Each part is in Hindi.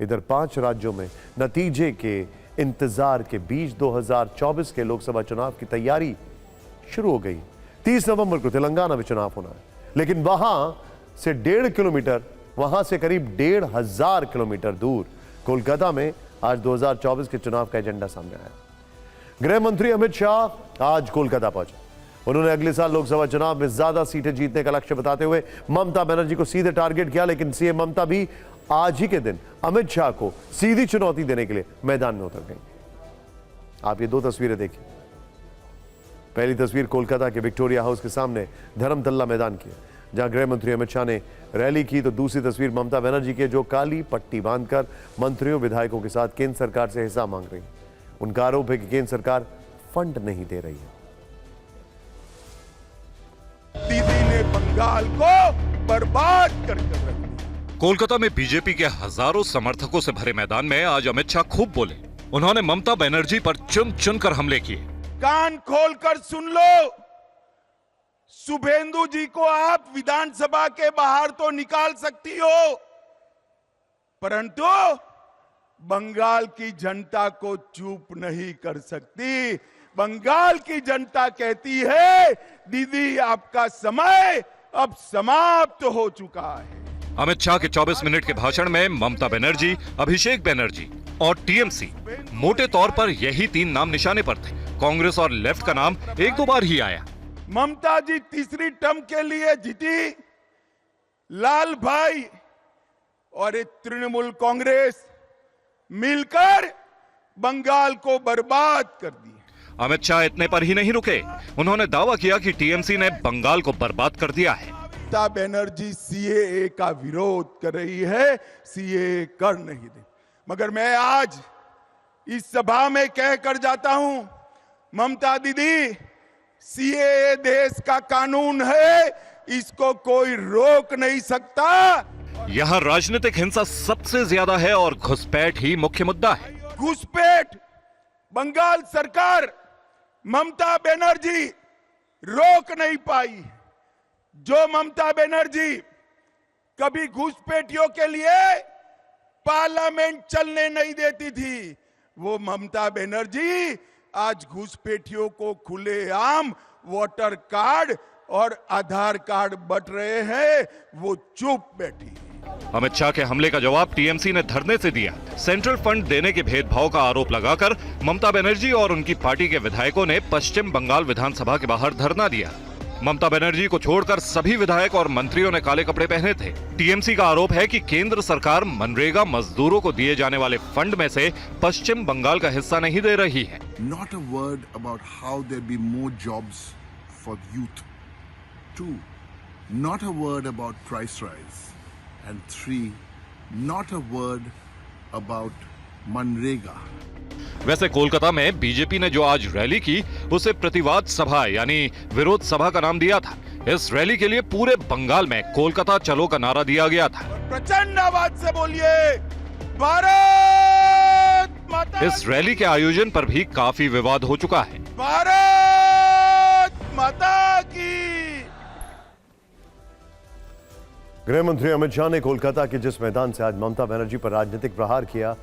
इधर 5 राज्यों में नतीजे के इंतजार के बीच 2024 के लोकसभा चुनाव की तैयारी शुरू हो गई। 30 नवंबर को तेलंगाना में चुनाव होना है, लेकिन वहां से 1.5 किलोमीटर, वहां से करीब 1,500 किलोमीटर दूर कोलकाता में आज 2024 के चुनाव का एजेंडा सामने आया। गृह मंत्री अमित शाह आज कोलकाता पहुंचे। उन्होंने अगले साल लोकसभा चुनाव में ज्यादा सीटें जीतने का लक्ष्य बताते हुए ममता बनर्जी को सीधे टारगेट किया, लेकिन सीएम ममता भी आज ही के दिन अमित शाह को सीधी चुनौती देने के लिए मैदान में उतर गई। आप ये 2 तस्वीरें देखिए। पहली तस्वीर कोलकाता के विक्टोरिया हाउस के सामने धर्मतल्ला मैदान की है, जहां गृह मंत्री अमित शाह ने रैली की। तो दूसरी तस्वीर ममता बनर्जी की, जो काली पट्टी बांधकर मंत्रियों विधायकों के साथ केंद्र सरकार से हिसाब मांग रही है। उनका आरोप है कि केंद्र सरकार फंड नहीं दे रही है। दीदी ने बंगाल को बर्बाद करके रख दिया। कोलकाता में बीजेपी के हजारों समर्थकों से भरे मैदान में आज अमित शाह खूब बोले। उन्होंने ममता बनर्जी पर चुन चुनकर हमले किए। कान खोलकर सुन लो, शुभेंदु जी को आप विधानसभा के बाहर तो निकाल सकती हो, परंतु बंगाल की जनता को चुप नहीं कर सकती। बंगाल की जनता कहती है, दीदी आपका समय अब समाप्त हो चुका है। अमित शाह के 24 मिनट के भाषण में ममता बनर्जी, अभिषेक बनर्जी और टीएमसी, मोटे तौर पर यही 3 नाम निशाने पर थे। कांग्रेस और लेफ्ट का नाम 1-2 बार ही आया। ममता जी तीसरी टर्म के लिए जीती। लाल भाई और एक तृणमूल कांग्रेस मिलकर बंगाल को बर्बाद कर दिया। अमित शाह इतने पर ही नहीं रुके। उन्होंने दावा किया कि टीएमसी ने बंगाल को बर्बाद कर दिया है। ममता बनर्जी सीएए का विरोध कर रही है, सीएए कर नहीं दे। मगर मैं आज इस सभा में कह कर जाता हूं, ममता दीदी, सीएए देश का कानून है, इसको कोई रोक नहीं सकता। यहाँ राजनीतिक हिंसा सबसे ज्यादा है और घुसपैठ ही मुख्य मुद्दा है। घुसपैठ बंगाल सरकार, ममता बनर्जी रोक नहीं पाई। जो ममता बनर्जी कभी घुसपैठियों के लिए पार्लियामेंट चलने नहीं देती थी, वो ममता बनर्जी आज घुसपैठियों को खुलेआम वोटर कार्ड और आधार कार्ड बंट रहे हैं, वो चुप बैठी। अमित शाह के हमले का जवाब टीएमसी ने धरने से दिया। सेंट्रल फंड देने के भेदभाव का आरोप लगाकर ममता बनर्जी और उनकी पार्टी के विधायकों ने पश्चिम बंगाल विधानसभा के बाहर धरना दिया। ममता बनर्जी को छोड़कर सभी विधायक और मंत्रियों ने काले कपड़े पहने थे। टीएमसी का आरोप है कि केंद्र सरकार मनरेगा मजदूरों को दिए जाने वाले फंड में से पश्चिम बंगाल का हिस्सा नहीं दे रही है। Not a word about how there be more jobs for youth. 2, not a word about price rise. And 3, not a word about MNREGA. वैसे कोलकाता में बीजेपी ने जो आज रैली की, उसे प्रतिवाद सभा यानी विरोध सभा का नाम दिया था। इस रैली के लिए पूरे बंगाल में कोलकाता चलो का नारा दिया गया था। प्रचंड आवाज से बोलिए, भारत माता। इस रैली के आयोजन पर भी काफी विवाद हो चुका है। भारत माता की। गृह मंत्री अमित शाह ने कोलकाता के जिस मैदान से आज ममता बनर्जी पर राजनीतिक प्रहार किया,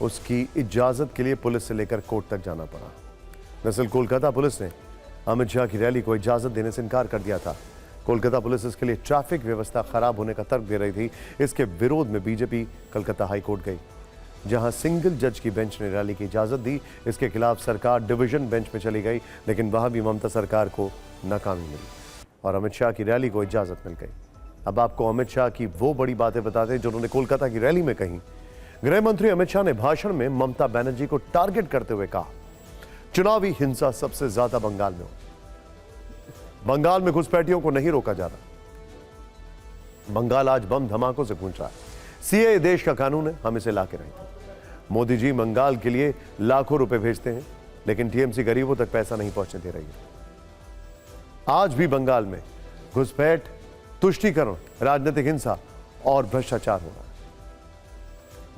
उसकी इजाजत के लिए पुलिस से लेकर कोर्ट तक जाना पड़ा। दरअसल कोलकाता पुलिस ने अमित शाह की रैली को इजाजत देने से इनकार कर दिया था। कोलकाता पुलिस इसके लिए ट्रैफिक व्यवस्था खराब होने का तर्क दे रही थी। इसके विरोध में बीजेपी कलकत्ता हाईकोर्ट गई, जहां सिंगल जज की बेंच ने रैली की इजाजत दी। इसके खिलाफ सरकार डिवीजन बेंच में चली गई, लेकिन वहां भी ममता सरकार को नाकामी मिली और अमित शाह की रैली को इजाजत मिल गई। अब आपको अमित शाह की वो बड़ी बातें बताते हैं जो उन्होंने कोलकाता की रैली में कही। गृह मंत्री अमित शाह ने भाषण में ममता बनर्जी को टारगेट करते हुए कहा, चुनावी हिंसा सबसे ज्यादा बंगाल में हो। बंगाल में घुसपैठियों को नहीं रोका जा रहा। बंगाल आज बम धमाकों से गूंज रहा है। सीएए देश का कानून है, हम इसे लाके रहेंगे। मोदी जी बंगाल के लिए लाखों रुपए भेजते हैं, लेकिन टीएमसी गरीबों तक पैसा नहीं पहुंचने दे रही है। आज भी बंगाल में घुसपैठ, तुष्टीकरण, राजनीतिक हिंसा और भ्रष्टाचार हो रहा है।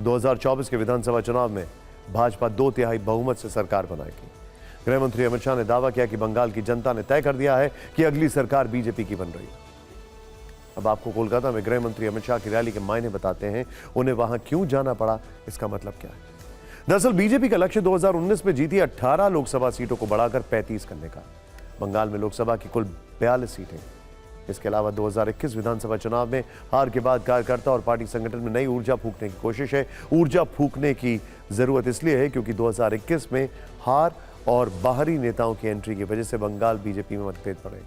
2024 के विधानसभा चुनाव में भाजपा 2/3 बहुमत से सरकार बनाएगी। गृह मंत्री अमित शाह ने दावा किया कि बंगाल की जनता ने तय कर दिया है कि अगली सरकार बीजेपी की बन रही है। अब आपको कोलकाता में गृह मंत्री अमित शाह की रैली के मायने बताते हैं। उन्हें वहां क्यों जाना पड़ा, इसका मतलब क्या है? दरअसल बीजेपी का लक्ष्य 2019 में जीती 18 लोकसभा सीटों को बढ़ाकर 35 करने का। बंगाल में लोकसभा की कुल 42 सीटें। इसके अलावा 2021 विधानसभा चुनाव में हार के बाद कार्यकर्ता और पार्टी संगठन में नई ऊर्जा फूंकने की कोशिश है। ऊर्जा फूंकने की जरूरत इसलिए है क्योंकि 2021 में हार और बाहरी नेताओं की एंट्री की वजह से बंगाल बीजेपी में मतभेद पड़े।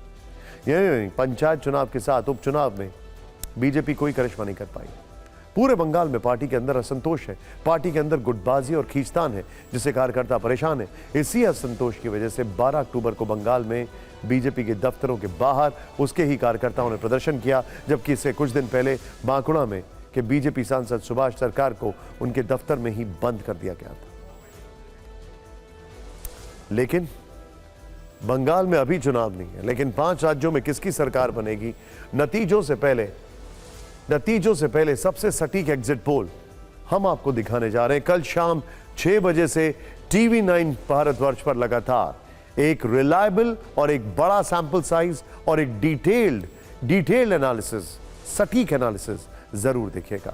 यही नहीं, पंचायत चुनाव के साथ उपचुनाव में बीजेपी कोई करिश्मा नहीं कर पाई। पूरे बंगाल में पार्टी के अंदर असंतोष है, पार्टी के अंदर गुटबाजी और खींचतान है, जिससे कार्यकर्ता परेशान है। इसी असंतोष की वजह से 12 अक्टूबर को बंगाल में बीजेपी के दफ्तरों के बाहर उसके ही कार्यकर्ताओं ने प्रदर्शन किया, जबकि इससे कुछ दिन पहले बांकुड़ा में के बीजेपी सांसद सुभाष सरकार को उनके दफ्तर में ही बंद कर दिया गया था। लेकिन बंगाल में अभी चुनाव नहीं है, लेकिन 5 राज्यों में किसकी सरकार बनेगी, नतीजों से पहले सबसे सटीक एग्जिट पोल हम आपको दिखाने जा रहे हैं। कल शाम 6 बजे से टीवी 9 भारतवर्ष पर लगातार एक रिलायबल और एक बड़ा सैंपल साइज और एक डिटेल्ड एनालिसिस, सटीक एनालिसिस जरूर देखिएगा।